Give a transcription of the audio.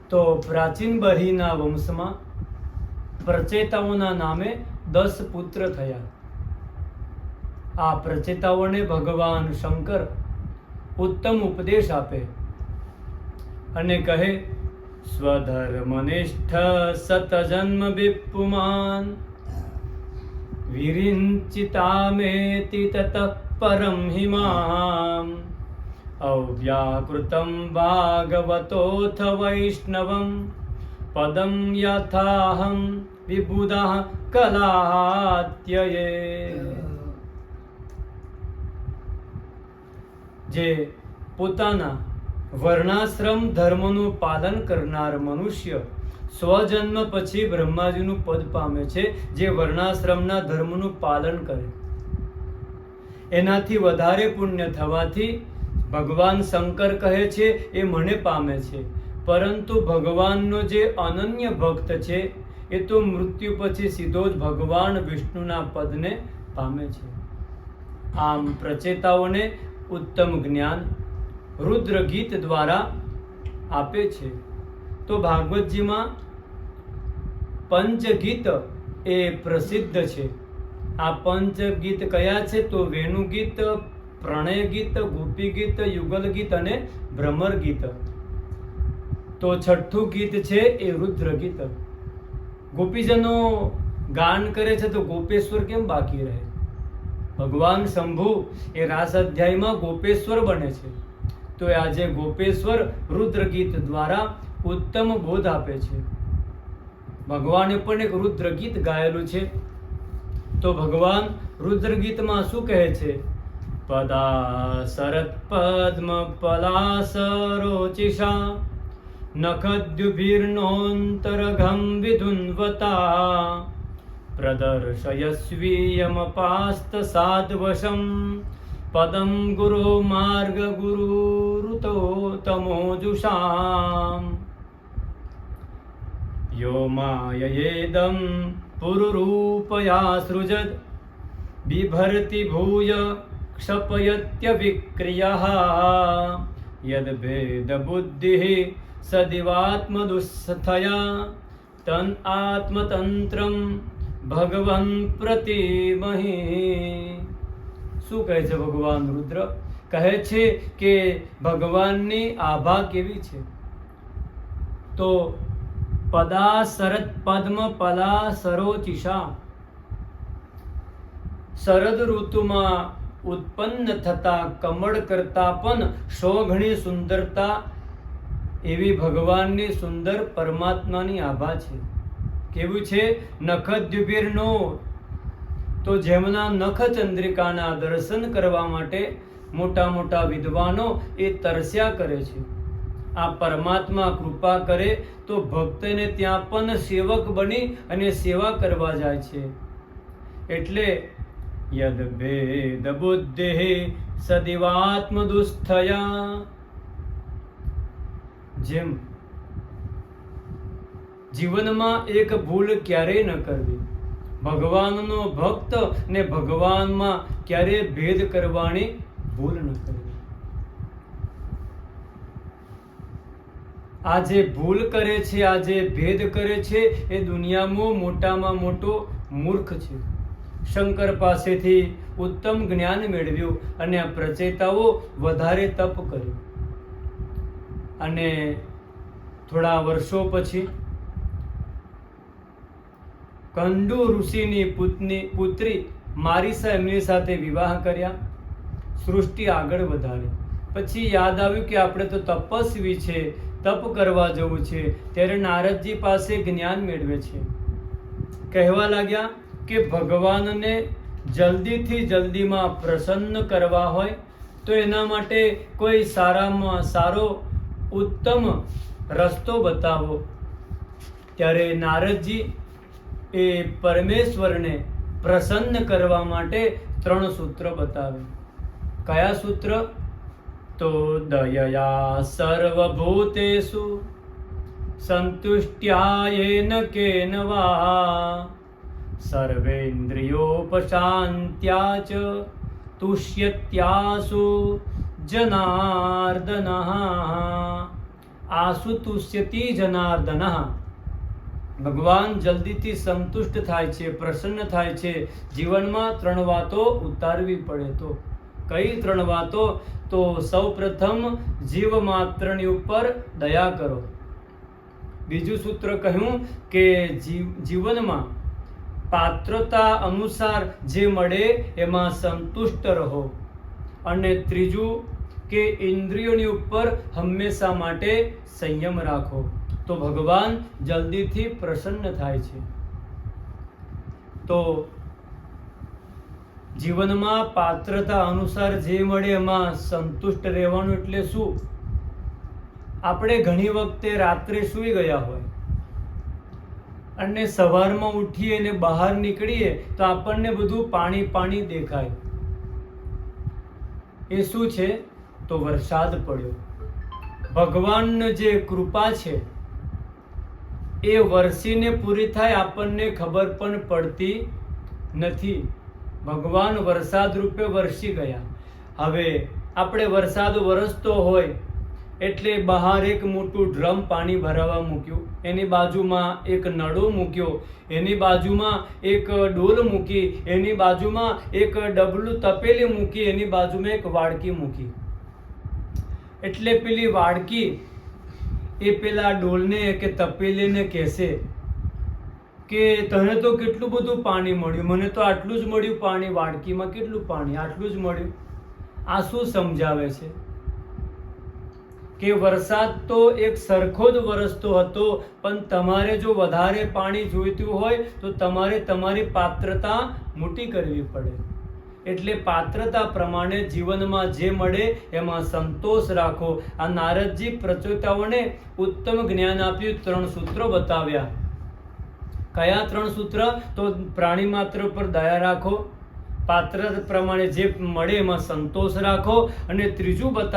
તો પ્રાચીન બહિના વંશમાં પ્રચેતાઓના નામે 10 પુત્ર થયા. આ પ્રચેતાઓને ભગવાન શંકર ઉત્તમ ઉપદેશ આપે અને કહે, સ્વધર્મનિષ્ઠ સતજન્મ વિપુમાન વિરિંચિતામેતિ તતઃ પરમ હિમામ અવ્યાકૃતમ ભાગવતોથ વૈષ્ણવમ પદમ યથાહમ વિબુધઃ કલાત્યયે. જે પોતાના વર્ણાશ્રમ ધર્મનું પાલન કરનાર મનુષ્ય સ્વજન્મ પછી બ્રહ્માજીનું પદ પામે છે. જે વર્ણાશ્રમના ધર્મનું પાલન કરે એનાથી વધારે પુણ્ય થવાથી ભગવાન શંકર કહે છે એ મને પામે છે. પરંતુ ભગવાનનો જે અનન્ય ભક્ત છે એ તો મૃત્યુ પછી સીધો જ ભગવાન વિષ્ણુના પદને પામે છે. આમ પ્રચેતાઓને ઉત્તમ જ્ઞાન રુદ્ર ગીત દ્વારા આપે છે. તો ભાગવતજીમાં પંચગીત એ પ્રસિદ્ધ છે. આ પંચગીત કયા છે? તો વેણુ ગીત, પ્રણય ગીત, ગોપી ગીત, યુગલ ગીત અને ભ્રમર ગીત. તો છઠ્ઠું ગીત છે એ રુદ્ર ગીત. ગોપીજનો ગાન કરે છે તો ગોપેશ્વર કેમ બાકી રહે? ભગવાન શંભુ એ રાસ અધ્યાયમાં ગોપેશ્વર બને છે. તો આજે ગોપેશ્વર રુદ્ર ગીત દ્વારા ઉત્તમ બોધ આપે છે. ભગવાને પણ એક રુદ્ર ગીત ગાયેલું છે. તો ભગવાન રુદ્ર ગીતમાં શું કહે છે? પદા શરત પદ્મ પલાસરોચિષા નખદ્યુભીર્નોંતરઘમ વિધુન્વતા પ્રદર્શયસ્વીયમપાસ્ત સાધવશમ પદમ ગુરો માર્ગ ગુરુરુતો તમોજુષામ યો માયયેદમ પુરુરૂપયા સૃજદ બિભરતિ ભૂય ક્ષપયત્ય વિક્રિયઃ યદ ભેદ બુદ્ધિ સદિવાત્મદુસ્થયા તન આત્મતંત્રમ ભગવન પ્રતિમહી. શું કહે છે ભગવાન રુદ્ર? કહે છે કે ભગવાનની આભા કેવી છે? તો પદા શરદ પદ્મ પલા સરોચિષા, શરદ ઋતુમાં ઉત્પન્ન થતા કમળ કરતા પણ 100 ગણી સુંદરતા એવી ભગવાનની સુંદર પરમાત્માની આભા છે. કેવું છે? નખદ્યુભીર્નો, તો જેમના નખ ચંદ્રિકાના દર્શન કરવા માટે મોટા મોટા વિદ્વાનો એ તરસ્યા કરે છે. આ પરમાત્મા કૃપા કરે તો ભક્તને ત્યાં પણ સેવક બની અને સેવા કરવા જાય છે. એટલે યદ ભેદ બુદ્ધિ સદિવાત્મદુસ્થયા, જેમ જીવનમાં એક ભૂલ ક્યારેય ન કરવી, ભગવાનનો ભક્ત ને ભગવાનમાં ક્યારેય ભેદ કરવાની ભૂલ ન કરવી. આ જે ભૂલ કરે છે, આ જે ભેદ કરે છે એ દુનિયામાં મોટામાં મોટો મૂર્ખ છે. શંકર પાસેથી ઉત્તમ જ્ઞાન મેળવ્યું અને આ પ્રચેતાઓ વધારે તપ કર્યું. અને થોડા વર્ષો પછી કંડુ ઋષિની પુત્રી મારીસા એમની સાથે વિવાહ કર્યા, સૃષ્ટિ આગળ વધારી. પછી યાદ આવ્યું કે આપણે તો તપસ્વી છે, તપ કરવા જવું છે. ત્યારે નારદજી પાસે જ્ઞાન મેળવે છે. કહેવા લાગ્યા કે ભગવાનને જલ્દીથી જલ્દીમાં પ્રસન્ન કરવા હોય તો એના માટે કોઈ સારામાં સારો ઉત્તમ રસ્તો બતાવો. ત્યારે નારદજી એ પરમેશ્વરને પ્રસન્ન કરવા માટે 3 સૂત્ર બતાવે. કયા સૂત્ર? તો દયયા સર્વભૂતેષુ સંતુષ્ટ્યાયેન કેન વા સર્વેન્દ્રિયોપશાંત્યા ચ તુષ્યત્યાસુ જનાર્દનઃ. આસુ તુષ્યતિ જનાર્દનઃ. ભગવાન જલ્દીથી સંતુષ્ટ થાય છે, પ્રસન્ન થાય છે. જીવનમાં 3 વાતો ઉતારવી પડે. તો કઈ 3 વાતો? તો સૌપ્રથમ જીવ માત્રની ઉપર દયા કરો. બીજું સૂત્ર કહ્યું કે જીવનમાં પાત્રતા અનુસાર જે મળે એમાં સંતુષ્ટ રહો. અને ત્રીજું કે ઇન્દ્રિયોની ઉપર હંમેશા માટે સંયમ રાખો. તો ભગવાન જલ્દીથી પ્રસન્ન થાય છે. તો જીવનમાં પાત્રતા અનુસાર જે મળે એમાં સંતુષ્ટ રહેવાનું એટલે શું? આપણે ઘણી વખતે રાત્રે સૂઈ ગયા હોય અને સવારમાં ઉઠીએ અને બહાર નીકળીએ તો આપણને બધું પાણી પાણી દેખાય. એ શું છે? તો વરસાદ પડ્યો. ભગવાનની જે કૃપા છે એ વરસીને પૂરી થાય આપણને ખબર પણ પડતી નથી. ભગવાન વરસાદ રૂપે વરસી ગયા. હવે આપણે વરસાદ વરસતો હોય એટલે બહાર એક મોટું ડ્રમ પાણી ભરાવા મૂક્યું, એની બાજુમાં એક નળો મૂક્યો, એની બાજુમાં એક ડોલ મૂકી, એની બાજુમાં એક ડબલું તપેલી મૂકી, એની બાજુમાં એક વાડકી મૂકી. એટલે પેલી વાડકી એ પેલા ડોલને કે તપેલીને કહેશે કે તને તો કેટલું બધું પાણી મળ્યું, મને તો આટલું જ મળ્યું પાણી. વાડકીમાં કેટલું પાણી? આટલું જ મળ્યું. આ શું સમજાવે છે? કે વરસાદ તો એક સરખો જ વરસતો હતો, પણ તમારે જો વધારે પાણી જોઈતું હોય તો તમારે તમારી પાત્રતા મોટી કરવી પડે. એટલે પાત્રતા પ્રમાણે જીવનમાં જે મળે એમાં સંતોષ રાખો. આ નારદજી પ્રચોતાઓને ઉત્તમ જ્ઞાન આપ્યું. 3 સૂત્રો બતાવ્યા. કયા 3 સૂત્ર? તો પ્રાણી માત્ર પર દયા રાખો, પાત્ર પ્રમાણે જે મળે એમાં સંતોષ રાખો, અને ત્રીજું બતાવ